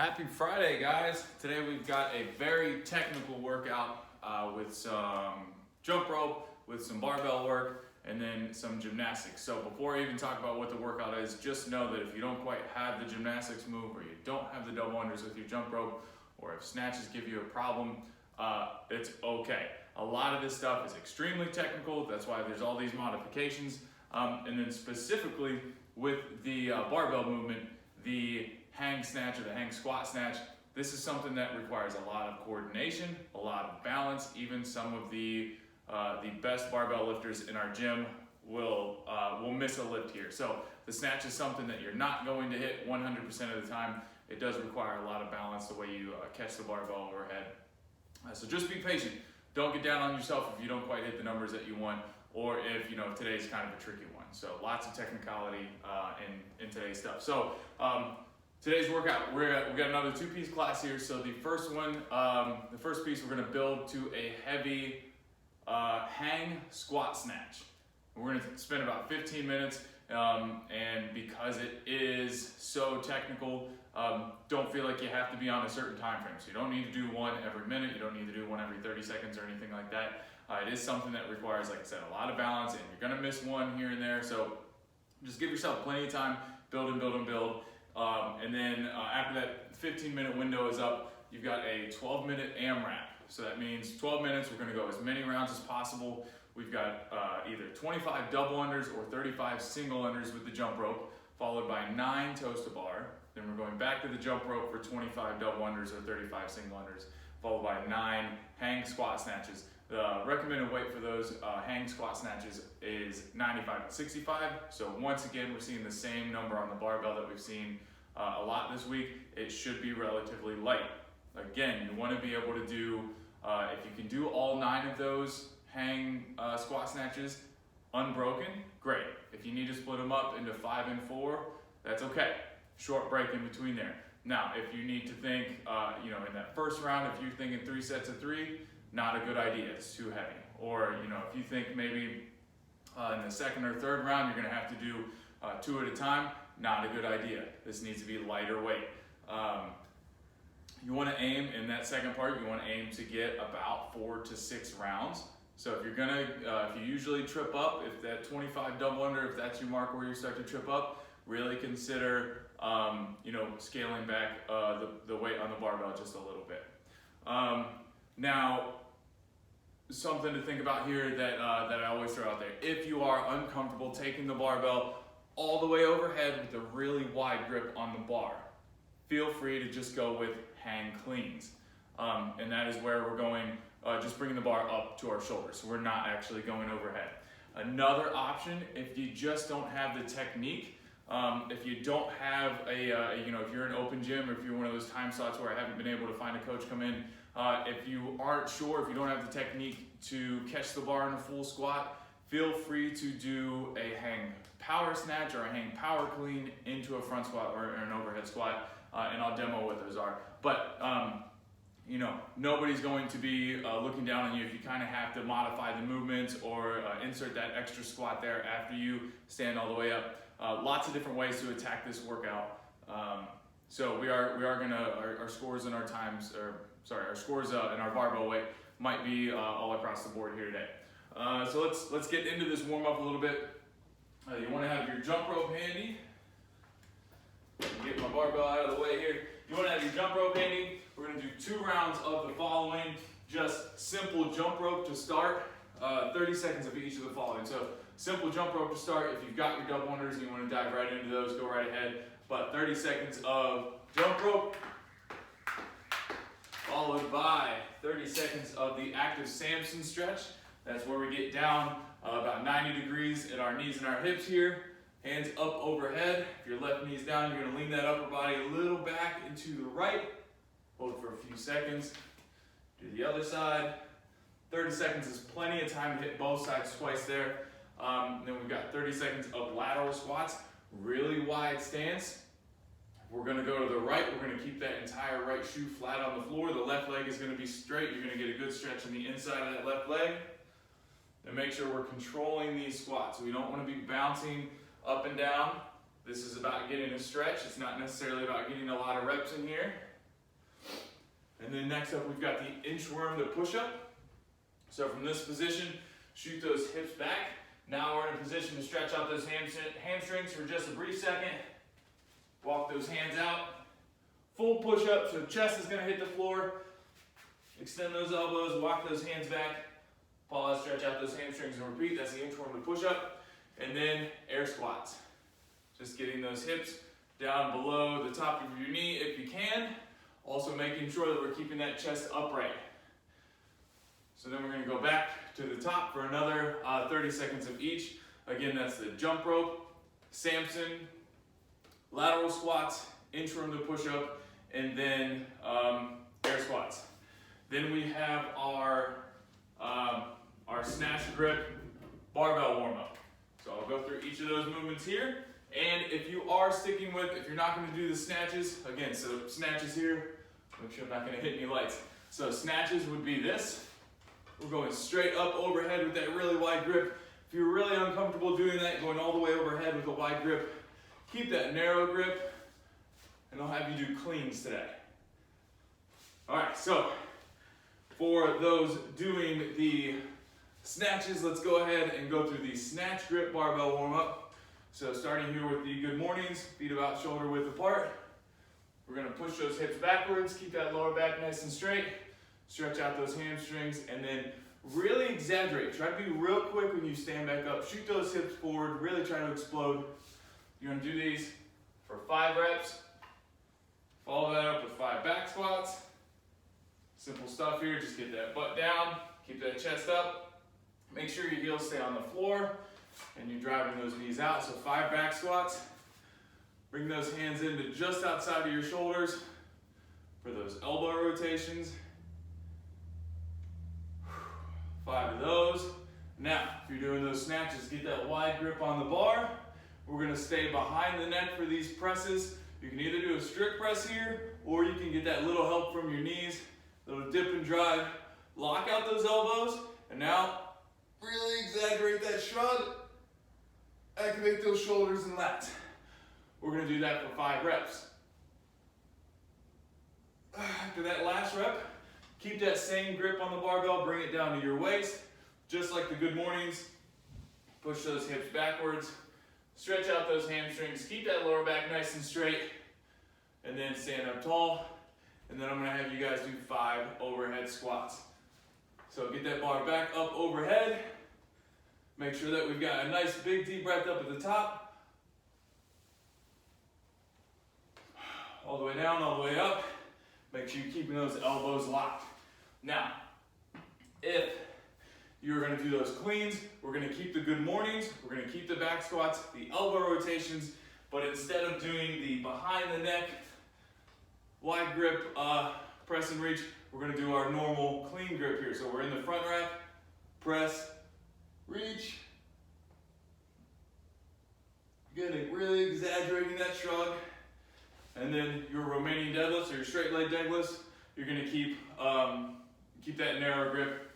Happy Friday, guys. Today we've got a very technical workout with some jump rope, with some barbell work, and then some gymnastics. So before I even talk about what the workout is, just know that if you don't quite have the gymnastics move, or you don't have the double unders with your jump rope, or if snatches give you a problem, it's okay. A lot of this stuff is extremely technical. That's why there's all these modifications. And then specifically with the barbell movement, the hang snatch or the hang squat snatch, this is something that requires a lot of coordination, a lot of balance. Even some of the best barbell lifters in our gym will miss a lift here. So the snatch is something that you're not going to hit 100% of the time. It does require a lot of balance the way you catch the barbell overhead. So just be patient. Don't get down on yourself if you don't quite hit the numbers that you want, or if today's kind of a tricky one. So lots of technicality in today's stuff. So today's workout, we got another two-piece class here. So the first one, the first piece, we're going to build to a heavy hang squat snatch. We're going to spend about 15 minutes, and because it is so technical, don't feel like you have to be on a certain time frame. So you don't need to do one every minute. You don't need to do one every 30 seconds or anything like that. It is something that requires, like I said, a lot of balance, and you're going to miss one here and there. So just give yourself plenty of time, build and build and build. And then after that 15-minute window is up, you've got a 12-minute AMRAP. So that means 12 minutes, we're gonna go as many rounds as possible. We've got either 25 double unders or 35 single unders with the jump rope, followed by 9 toes to bar. Then we're going back to the jump rope for 25 double unders or 35 single unders, followed by 9 hang squat snatches. The recommended weight for those hang squat snatches is 95 to 65. So once again, we're seeing the same number on the barbell that we've seen a lot this week. It should be relatively light. Again, you want to be able to do, if you can do all 9 of those hang squat snatches unbroken, great. If you need to split them up into 5 and 4, that's okay. Short break in between there. Now, if you need to think, in that first round, if you're thinking 3 sets of 3, not a good idea, it's too heavy. Or, if you think maybe in the second or third round, you're gonna have to do 2 at a time, not a good idea. This needs to be lighter weight. You wanna aim, in that second part, you wanna aim to get about 4 to 6 rounds. So if you're gonna, if you usually trip up, if that 25 double under, if that's your mark where you start to trip up, really consider, scaling back the weight on the barbell just a little bit. Now, something to think about here that I always throw out there. If you are uncomfortable taking the barbell all the way overhead with a really wide grip on the bar, feel free to just go with hang cleans. And that is where we're going, just bringing the bar up to our shoulders. So we're not actually going overhead. Another option, if you just don't have the technique, if you don't have if you're an open gym, or if you're one of those time slots where I haven't been able to find a coach come in, if you aren't sure, if you don't have the technique to catch the bar in a full squat, feel free to do a hang power snatch or a hang power clean into a front squat or an overhead squat, and I'll demo what those are. But nobody's going to be looking down on you if you kind of have to modify the movements or insert that extra squat there after you stand all the way up. Lots of different ways to attack this workout. So we are gonna, our scores and our times, our scores and our barbell weight might be all across the board here today. So let's get into this warm up a little bit. You want to have your jump rope handy. Get my barbell out of the way here. You want to have your jump rope handy. We're going to do 2 rounds of the following. Just simple jump rope to start. 30 seconds of each of the following. So simple jump rope to start. If you've got your double unders and you want to dive right into those, go right ahead. But 30 seconds of jump rope, followed by 30 seconds of the active Samson stretch. That's where we get down about 90 degrees at our knees and our hips here. Hands up overhead. If your left knee's down, you're gonna lean that upper body a little back into the right. Hold for a few seconds. Do the other side. 30 seconds is plenty of time to hit both sides twice there. Then we've got 30 seconds of lateral squats, really wide stance. We're gonna go to the right. We're gonna keep that entire right shoe flat on the floor. The left leg is gonna be straight. You're gonna get a good stretch on the inside of that left leg. And make sure we're controlling these squats. So we don't wanna be bouncing up and down. This is about getting a stretch. It's not necessarily about getting a lot of reps in here. And then next up, we've got the inchworm to push-up. So from this position, shoot those hips back. Now we're in a position to stretch out those hamstrings for just a brief second. Walk those hands out. Full push-up, so chest is gonna hit the floor. Extend those elbows, walk those hands back. Pause, stretch out those hamstrings and repeat. That's the inchworm to push-up. And then air squats. Just getting those hips down below the top of your knee if you can. Also making sure that we're keeping that chest upright. So then we're gonna go back to the top for another 30 seconds of each. Again, that's the jump rope, Samson, lateral squats, inchworm to push up, and then air squats. Then we have our snatch grip barbell warm up. So I'll go through each of those movements here. And if you are sticking with, if you're not gonna do the snatches, again, so snatches here, make sure I'm not gonna hit any lights. So snatches would be this. We're going straight up overhead with that really wide grip. If you're really uncomfortable doing that, going all the way overhead with a wide grip, keep that narrow grip, and I'll have you do cleans today. All right, so for those doing the snatches, let's go ahead and go through the snatch grip barbell warm up. So starting here with the good mornings, feet about shoulder width apart. We're gonna push those hips backwards, keep that lower back nice and straight, stretch out those hamstrings, and then really exaggerate. Try to be real quick when you stand back up. Shoot those hips forward, really try to explode. You're gonna do these for 5 reps. Follow that up with 5 back squats. Simple stuff here, just get that butt down, keep that chest up. Make sure your heels stay on the floor and you're driving those knees out. So 5 back squats. Bring those hands into just outside of your shoulders for those elbow rotations. 5 of those. Now, if you're doing those snatches, get that wide grip on the bar. We're gonna stay behind the neck for these presses. You can either do a strict press here, or you can get that little help from your knees, little dip and drive. Lock out those elbows, and now really exaggerate that shrug. Activate those shoulders and lats. We're gonna do that for 5 reps. After that last rep, keep that same grip on the barbell, bring it down to your waist, just like the good mornings. Push those hips backwards, stretch out those hamstrings, keep that lower back nice and straight, and then stand up tall. And then I'm gonna have you guys do 5 overhead squats. So get that bar back up overhead. Make sure that we've got a nice big deep breath up at the top. All the way down, all the way up. Make sure you're keeping those elbows locked. Now, if you're gonna do those cleans, we're gonna keep the good mornings, we're gonna keep the back squats, the elbow rotations, but instead of doing the behind the neck, wide grip, press and reach, we're gonna do our normal clean grip here. So we're in the front rack, press, reach. Again, really exaggerating that shrug. And then your remaining deadlifts or your straight leg deadlifts, you're gonna keep that narrow grip.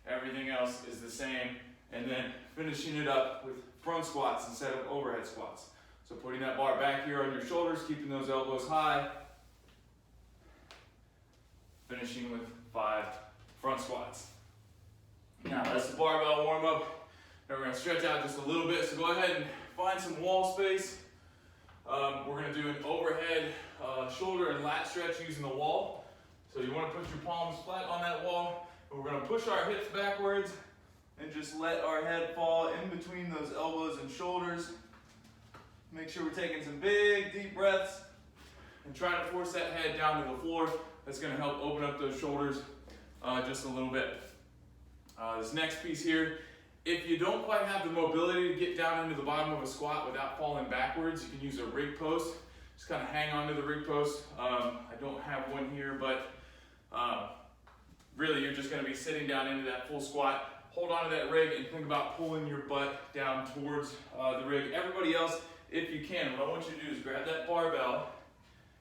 Everything else is the same. And then finishing it up with front squats instead of overhead squats. So putting that bar back here on your shoulders, keeping those elbows high. Finishing with 5 front squats. Now that's the barbell warm up. Now we're gonna stretch out just a little bit. So go ahead and find some wall space. We're gonna do an overhead shoulder and lat stretch using the wall. So you wanna put your palms flat on that wall. And we're gonna push our hips backwards and just let our head fall in between those elbows and shoulders. Make sure we're taking some big, deep breaths and try to force that head down to the floor. That's gonna help open up those shoulders just a little bit. This next piece here, if you don't quite have the mobility to get down into the bottom of a squat without falling backwards, you can use a rig post. Just kind of hang on to the rig post. I don't have one here, but really you're just gonna be sitting down into that full squat. Hold on to that rig and think about pulling your butt down towards the rig. Everybody else, if you can, what I want you to do is grab that barbell.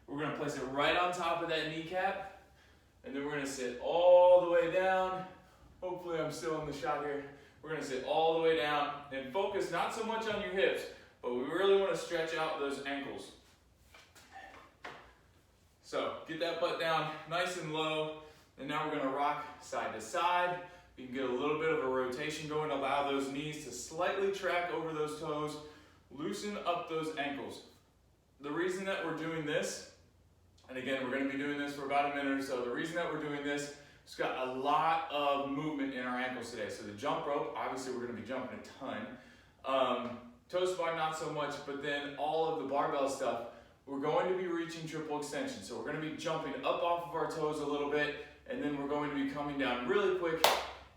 We're gonna place it right on top of that kneecap, and then we're gonna sit all the way down. Hopefully I'm still in the shot here. We're gonna sit all the way down and focus not so much on your hips, but but we really want to stretch out those ankles. So get that butt down nice and low, and now we're going to rock side to side. You can get a little bit of a rotation going, allow those knees to slightly track over those toes, loosen up those ankles. The reason that we're doing this, and again, we're going to be doing this for about a minute or so, the reason that we're doing this, it's got a lot of movement in our ankles today. So the jump rope, obviously we're going to be jumping a ton. Toes bar, not so much, but then all of the barbell stuff, we're going to be reaching triple extension. So we're going to be jumping up off of our toes a little bit, and then we're going to be coming down really quick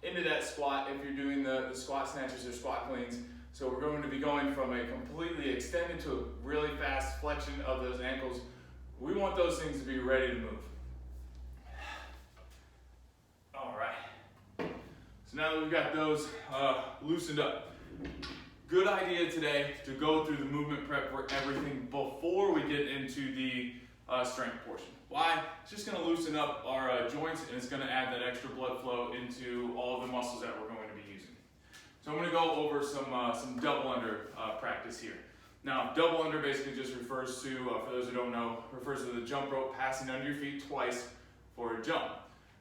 into that squat if you're doing the squat snatches or squat cleans. So we're going to be going from a completely extended to a really fast flexion of those ankles. We want those things to be ready to move. All right. So now that we've got those loosened up, good idea today to go through the movement prep for everything before we get into the strength portion. Why? It's just going to loosen up our joints, and it's going to add that extra blood flow into all of the muscles that we're going to be using. So I'm going to go over some double under practice here. Now, double under basically just refers to, for those who don't know, refers to the jump rope passing under your feet twice for a jump.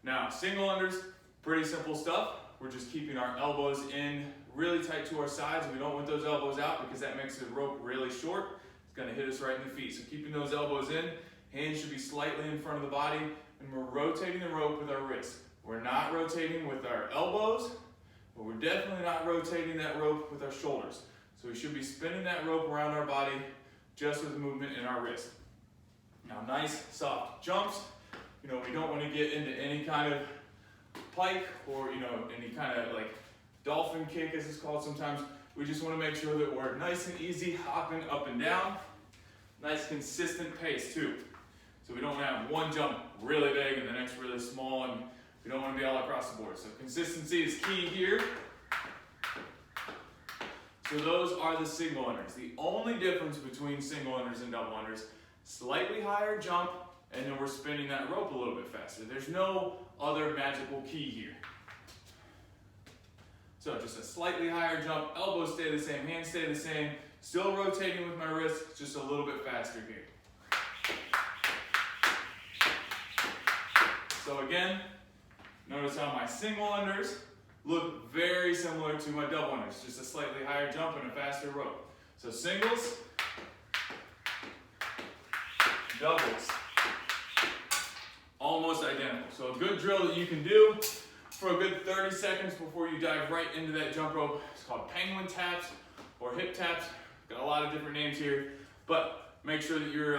Now, single unders, pretty simple stuff. We're just keeping our elbows in really tight to our sides. We don't want those elbows out because that makes the rope really short. It's going to hit us right in the feet. So keeping those elbows in, hands should be slightly in front of the body, and we're rotating the rope with our wrists. We're not rotating with our elbows, but we're definitely not rotating that rope with our shoulders. So we should be spinning that rope around our body just with movement in our wrist. Now, nice soft jumps. You know, we don't want to get into any kind of pike or, you know, any kind of like dolphin kick as it's called sometimes. We just want to make sure that we're nice and easy hopping up and down. Nice consistent pace too. So we don't want to have one jump really big and the next really small, and we don't want to be all across the board. So consistency is key here. So those are the single unders. The only difference between single unders and double unders, slightly higher jump, and then we're spinning that rope a little bit faster. There's no other magical key here. So just a slightly higher jump, elbows stay the same, hands stay the same, still rotating with my wrists, just a little bit faster here. So again, notice how my single unders look very similar to my double unders, just a slightly higher jump and a faster rope. So singles, doubles, almost identical. So a good drill that you can do for a good 30 seconds before you dive right into that jump rope is called penguin taps or hip taps. Got a lot of different names here, but make sure that you've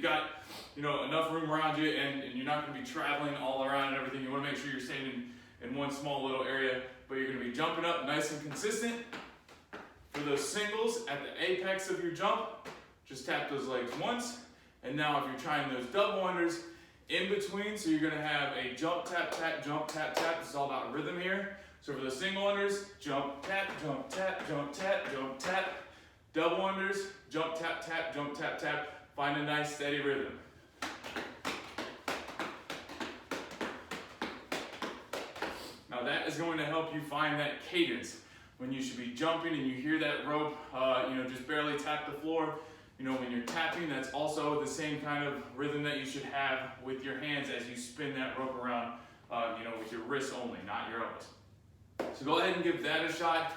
got, you know, enough room around you, and you're not going to be traveling all around and everything. You want to make sure you're staying in one small little area, but you're going to be jumping up nice and consistent. For those singles at the apex of your jump, just tap those legs once. And now if you're trying those double unders in between, so you're going to have a jump, tap, tap, jump, tap, tap. This is all about rhythm here. So for the single unders, jump, tap, jump, tap, jump, tap, jump, tap. Double unders, jump, tap, tap, jump, tap, tap. Find a nice steady rhythm. Now that is going to help you find that cadence when you should be jumping and you hear that rope, just barely tap the floor. You know, when you're tapping, that's also the same kind of rhythm that you should have with your hands as you spin that rope around, with your wrists only, not your elbows. So go ahead and give that a shot.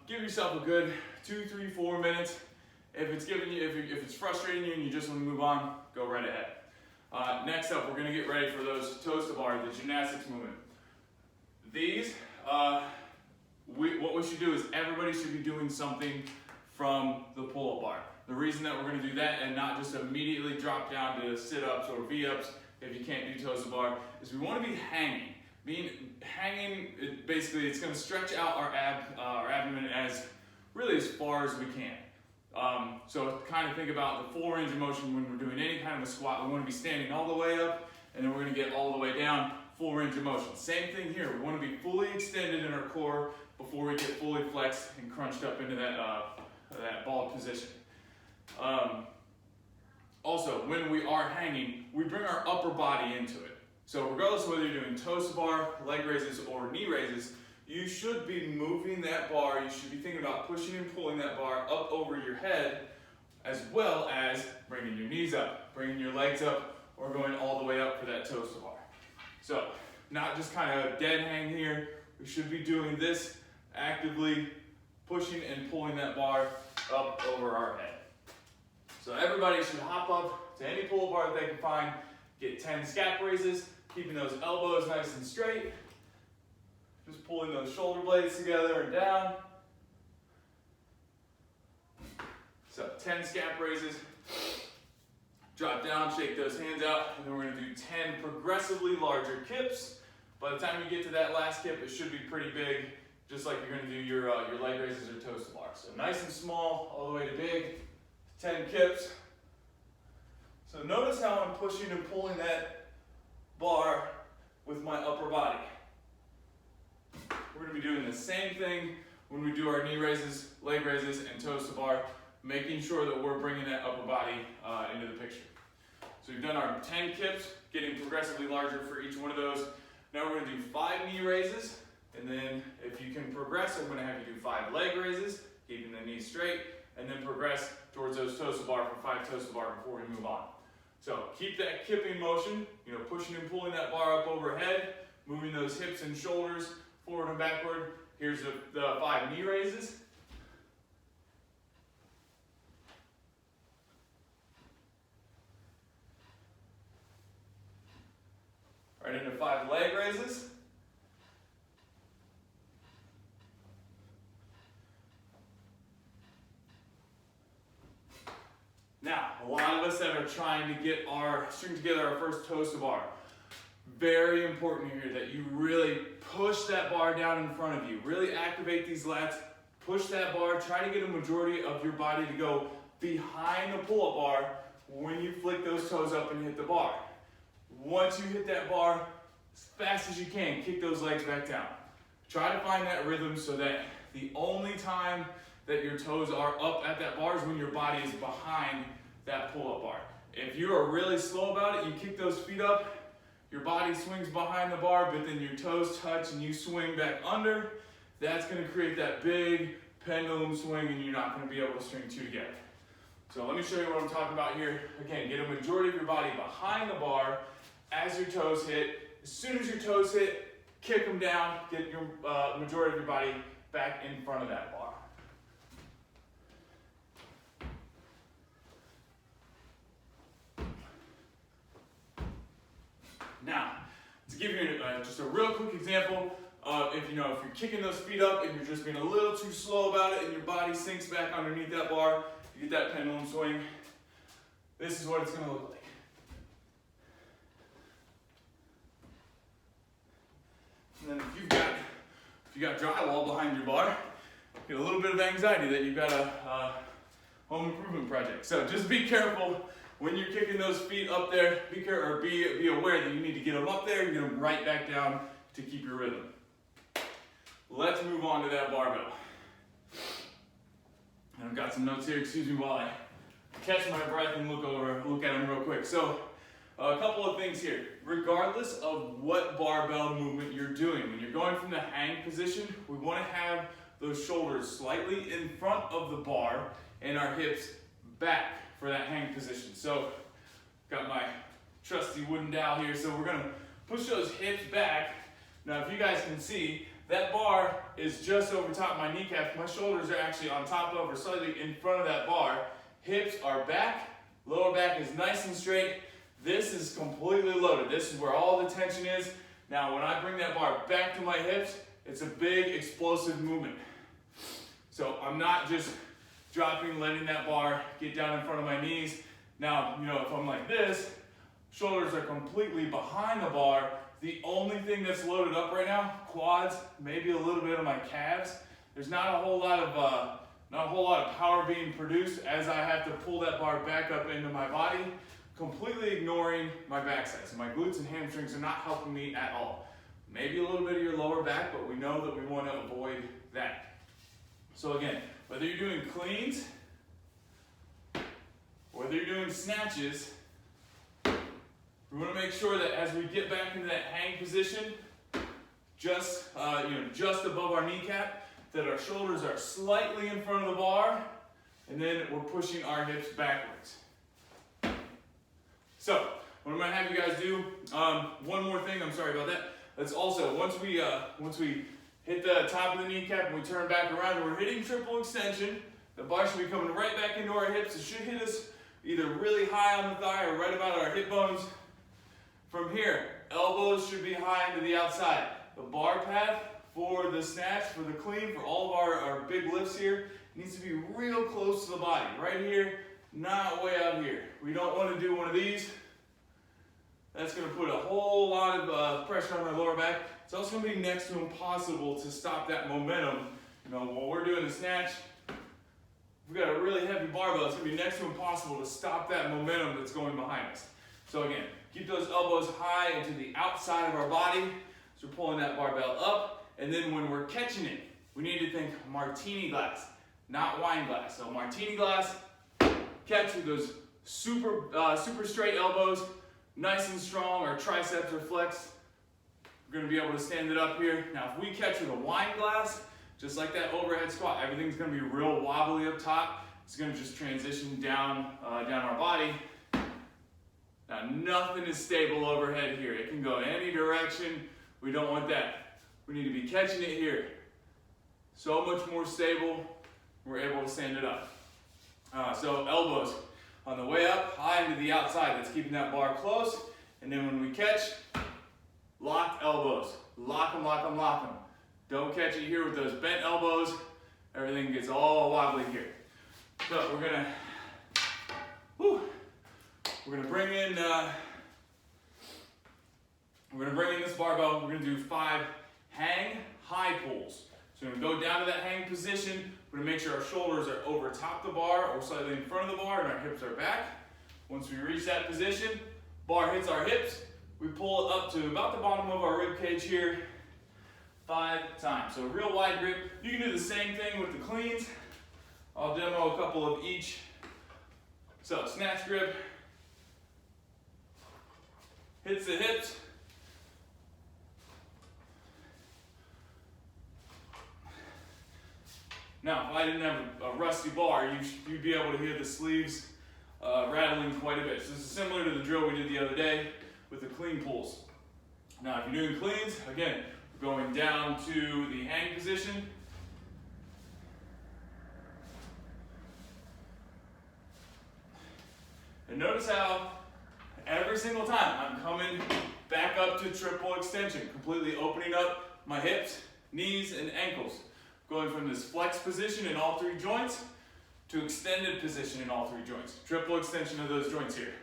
Give yourself a good 2, 3, 4 minutes. If it's frustrating you and you just want to move on, go right ahead. Next up, we're going to get ready for those toes to bar, the gymnastics movement. These, what we should do is everybody should be doing something from the pull-up bar. The reason that we're going to do that and not just immediately drop down to sit-ups or V-ups if you can't do toes to bar is we want to be hanging. Hanging, basically, it's going to stretch out our abdomen as far as we can. So kind of think about the full range of motion when we're doing any kind of a squat. We want to be standing all the way up, and then we're going to get all the way down, full range of motion. Same thing here. We want to be fully extended in our core before we get fully flexed and crunched up into that ball position. Also, when we are hanging, we bring our upper body into it. So regardless of whether you're doing toes to bar, leg raises, or knee raises, you should be moving that bar. You should be thinking about pushing and pulling that bar up over your head, as well as bringing your knees up, bringing your legs up, or going all the way up for that toes to bar. So, not just kind of dead hang here. We should be doing this actively, pushing and pulling that bar up over our head. So everybody should hop up to any pull-up bar that they can find, get 10 scap raises, keeping those elbows nice and straight, just pulling those shoulder blades together and down. So 10 scap raises, drop down, shake those hands out, and then we're gonna do 10 progressively larger kips. By the time you get to that last kip, it should be pretty big, just like you're gonna do your leg raises or toes to bar. So nice and small, all the way to big, 10 kips. So notice how I'm pushing and pulling that bar with my upper body. We're gonna be doing the same thing when we do our knee raises, leg raises, and toes to bar, making sure that we're bringing that upper body into the picture. So we've done our 10 kips, getting progressively larger for each one of those. Now we're gonna do 5 knee raises, and then if you can progress, I'm gonna have you do 5 leg raises, keeping the knees straight, and then progress towards those toes to bar for 5 toes to bar before we move on. So keep that kipping motion, pushing and pulling that bar up overhead, moving those hips and shoulders forward and backward. Here's the 5 knee raises. Right into 5 leg raises. Now, a lot of us that are trying to string together our first toes to bar. Very important here that you really push that bar down in front of you. Really activate these lats, push that bar, try to get a majority of your body to go behind the pull-up bar when you flick those toes up and hit the bar. Once you hit that bar, as fast as you can, kick those legs back down. Try to find that rhythm so that the only time that your toes are up at that bar is when your body is behind that pull-up bar. If you are really slow about it, you kick those feet up, your body swings behind the bar, but then your toes touch and you swing back under. That's gonna create that big pendulum swing and you're not gonna be able to string 2 together. So let me show you what I'm talking about here. Again, get a majority of your body behind the bar as your toes hit. As soon as your toes hit, kick them down, get your majority of your body back in front of that bar. Now, to give you just a real quick example, if you're kicking those feet up and you're just being a little too slow about it and your body sinks back underneath that bar, you get that pendulum swing, this is what it's going to look like. And then if you got drywall behind your bar, you get a little bit of anxiety that you've got a home improvement project. So just be careful when you're kicking those feet up there. Be aware that you need to get them up there and get them right back down to keep your rhythm. Let's move on to that barbell. And I've got some notes here. Excuse me while I catch my breath and look at them real quick. So a couple of things here. Regardless of what barbell movement you're doing, when you're going from the hang position, we want to have those shoulders slightly in front of the bar and our hips back for that hang position. So got my trusty wooden dowel here, so we're going to push those hips back. Now if you guys can see, that bar is just over top of my kneecaps. My shoulders are actually on top of or slightly in front of that bar. Hips are back, lower back is nice and straight. This is completely loaded. This is where all the tension is. Now when I bring that bar back to my hips, it's a big explosive movement. So I'm not just dropping, letting that bar get down in front of my knees. Now, if I'm like this, shoulders are completely behind the bar. The only thing that's loaded up right now, quads, maybe a little bit of my calves. There's not a whole lot of power being produced as I have to pull that bar back up into my body, completely ignoring my backside. So my glutes and hamstrings are not helping me at all. Maybe a little bit of your lower back, but we know that we want to avoid that. So again, whether you're doing cleans, whether you're doing snatches, we want to make sure that as we get back into that hang position, just, just above our kneecap, that our shoulders are slightly in front of the bar, and then we're pushing our hips backwards. So, what I'm gonna have you guys do, one more thing, I'm sorry about that. Let's also, once we hit the top of the kneecap and we turn back around and we're hitting triple extension, the bar should be coming right back into our hips. It should hit us either really high on the thigh or right about our hip bones. From here, elbows should be high into the outside. The bar path for the snatch, for the clean, for all of our big lifts here, needs to be real close to the body. Right here, not way out here. We don't want to do one of these. That's going to put a whole lot of pressure on our lower back. It's also going to be next to impossible to stop that momentum. While we're doing the snatch, we've got a really heavy barbell. It's going to be next to impossible to stop that momentum that's going behind us. So again, keep those elbows high into the outside of our body. So we're pulling that barbell up. And then when we're catching it, we need to think martini glass, not wine glass. So martini glass, catch with those super straight elbows, nice and strong. Our triceps are flexed. We're going to be able to stand it up here. Now, if we catch with a wine glass, just like that overhead squat, everything's going to be real wobbly up top. It's going to just transition down our body. Now, nothing is stable overhead here. It can go any direction. We don't want that. We need to be catching it here. So much more stable. We're able to stand it up. So elbows on the way up, high into the outside. That's keeping that bar close. And then when we catch, lock elbows. Lock them, lock them, lock them. Don't catch it here with those bent elbows. Everything gets all wobbly here. So we're gonna bring in this barbell. We're gonna do 5 hang high pulls. So we're gonna go down to that hang position. We're gonna make sure our shoulders are over top the bar or slightly in front of the bar and our hips are back. Once we reach that position, bar hits our hips. We pull it up to about the bottom of our rib cage here 5 times. So real wide grip. You can do the same thing with the cleans. I'll demo a couple of each. So snatch grip, hits the hips. Now, if I didn't have a rusty bar, you'd be able to hear the sleeves rattling quite a bit. So this is similar to the drill we did the other day with the clean pulls. Now, if you're doing cleans, again, we're going down to the hang position. And notice how every single time I'm coming back up to triple extension, completely opening up my hips, knees, and ankles. Going from this flex position in all 3 joints to extended position in all 3 joints. Triple extension of those joints here.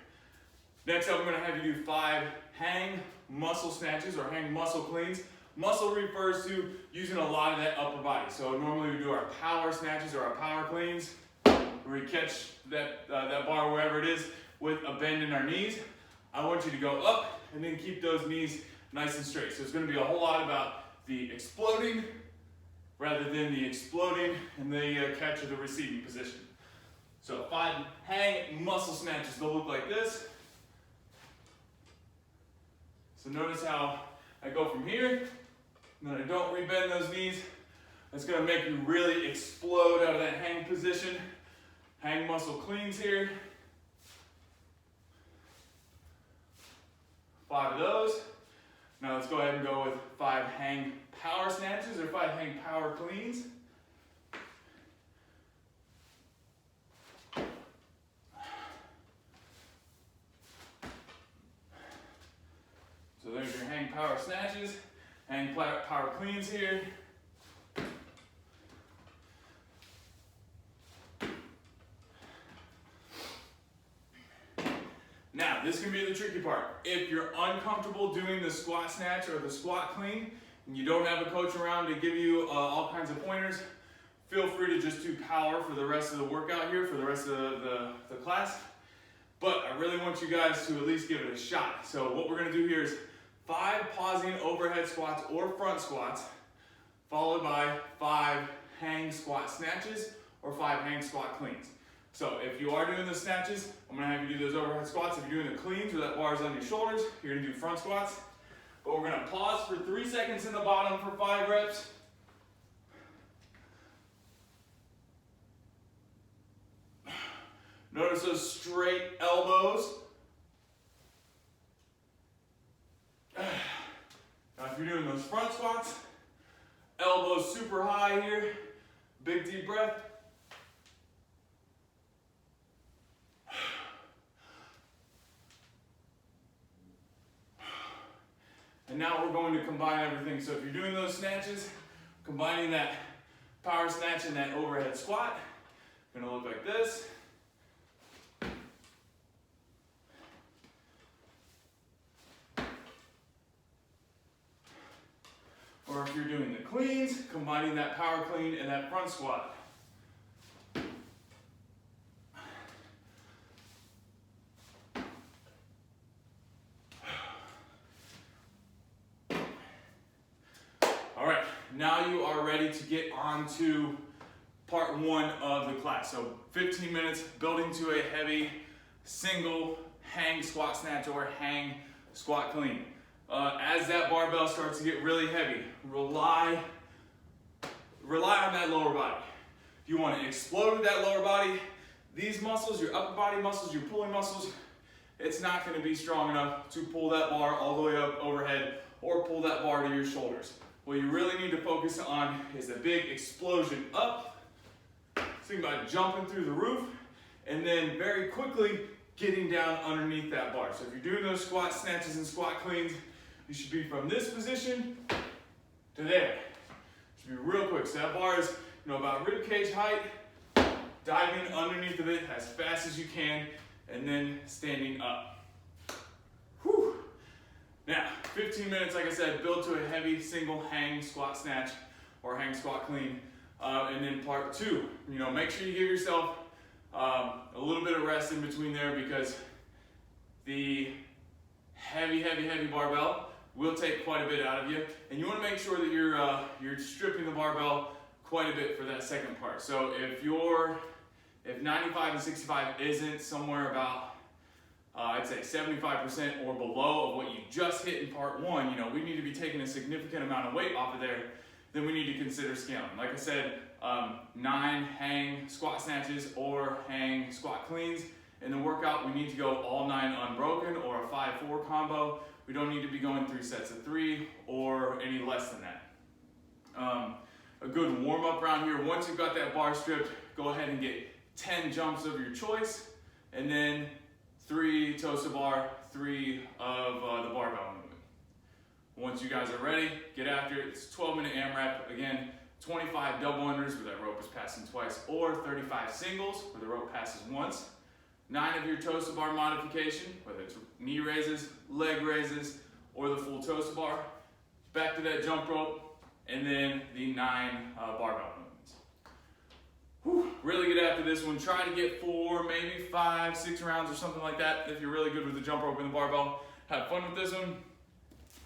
Next up, I'm going to have you do 5 hang muscle snatches or hang muscle cleans. Muscle refers to using a lot of that upper body. So normally we do our power snatches or our power cleans, where we catch that bar wherever it is with a bend in our knees. I want you to go up and then keep those knees nice and straight. So it's going to be a whole lot about the exploding rather than the exploding and the catch of the receiving position. So 5 hang muscle snatches, they'll look like this. So notice how I go from here, and then I don't rebend those knees. That's going to make you really explode out of that hang position. Hang muscle cleans here. 5 of those. Now let's go ahead and go with 5 hang power snatches or 5 hang power cleans. So there's your hang power snatches, hang power cleans here. Now, this can be the tricky part. If you're uncomfortable doing the squat snatch or the squat clean, and you don't have a coach around to give you all kinds of pointers, feel free to just do power for the rest of the workout here, for the rest of the class. But I really want you guys to at least give it a shot. So what we're gonna do here is 5 pausing overhead squats or front squats, followed by 5 hang squat snatches or 5 hang squat cleans. So if you are doing the snatches, I'm gonna have you do those overhead squats. If you're doing the cleans where that bar is on your shoulders, you're gonna do front squats. but we're gonna pause for 3 seconds in the bottom for 5 reps. Notice those straight elbows. Now if you're doing those front squats, elbows super high here, big deep breath. And now we're going to combine everything. So if you're doing those snatches, combining that power snatch and that overhead squat, gonna look like this. Or if you're doing the cleans, combining that power clean and that front squat. All right, now you are ready to get on to part 1 of the class. So 15 minutes building to a heavy single hang squat snatch or hang squat clean. As that barbell starts to get really heavy, rely on that lower body. If you want to explode that lower body, these muscles, your upper body muscles, your pulling muscles, it's not going to be strong enough to pull that bar all the way up overhead or pull that bar to your shoulders. What you really need to focus on is a big explosion up. Think about jumping through the roof and then very quickly getting down underneath that bar. So if you're doing those squat snatches and squat cleans, you should be from this position to there. It should be real quick. So that bar is, about rib cage height. Diving underneath of it as fast as you can, and then standing up. Whew. Now, 15 minutes, like I said, build to a heavy single hang squat snatch or hang squat clean. And then part 2, make sure you give yourself a little bit of rest in between there, because the heavy barbell will take quite a bit out of you, and you want to make sure that you're stripping the barbell quite a bit for that second part. So if 95 and 65 isn't somewhere about I'd say 75% or below of what you just hit in part 1, we need to be taking a significant amount of weight off of there, then we need to consider scaling. Like I said, 9 hang squat snatches or hang squat cleans. In the workout, we need to go all 9 unbroken or a 5-4 combo. We don't need to be going 3 sets of 3 or any less than that. A good warm up round here, once you've got that bar stripped, go ahead and get 10 jumps of your choice, and then 3 toes to bar, 3 of the barbell movement. Once you guys are ready, get after it. It's 12-minute AMRAP. Again, 25 double unders where that rope is passing twice, or 35 singles where the rope passes once. 9 of your toes to bar modification, whether it's knee raises, leg raises, or the full toes to bar. Back to that jump rope, and then the 9 barbell movements. Whew, really get after this one. Try to get 4, maybe 5, 6 rounds or something like that if you're really good with the jump rope and the barbell. Have fun with this one.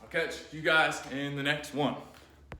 I'll catch you guys in the next one.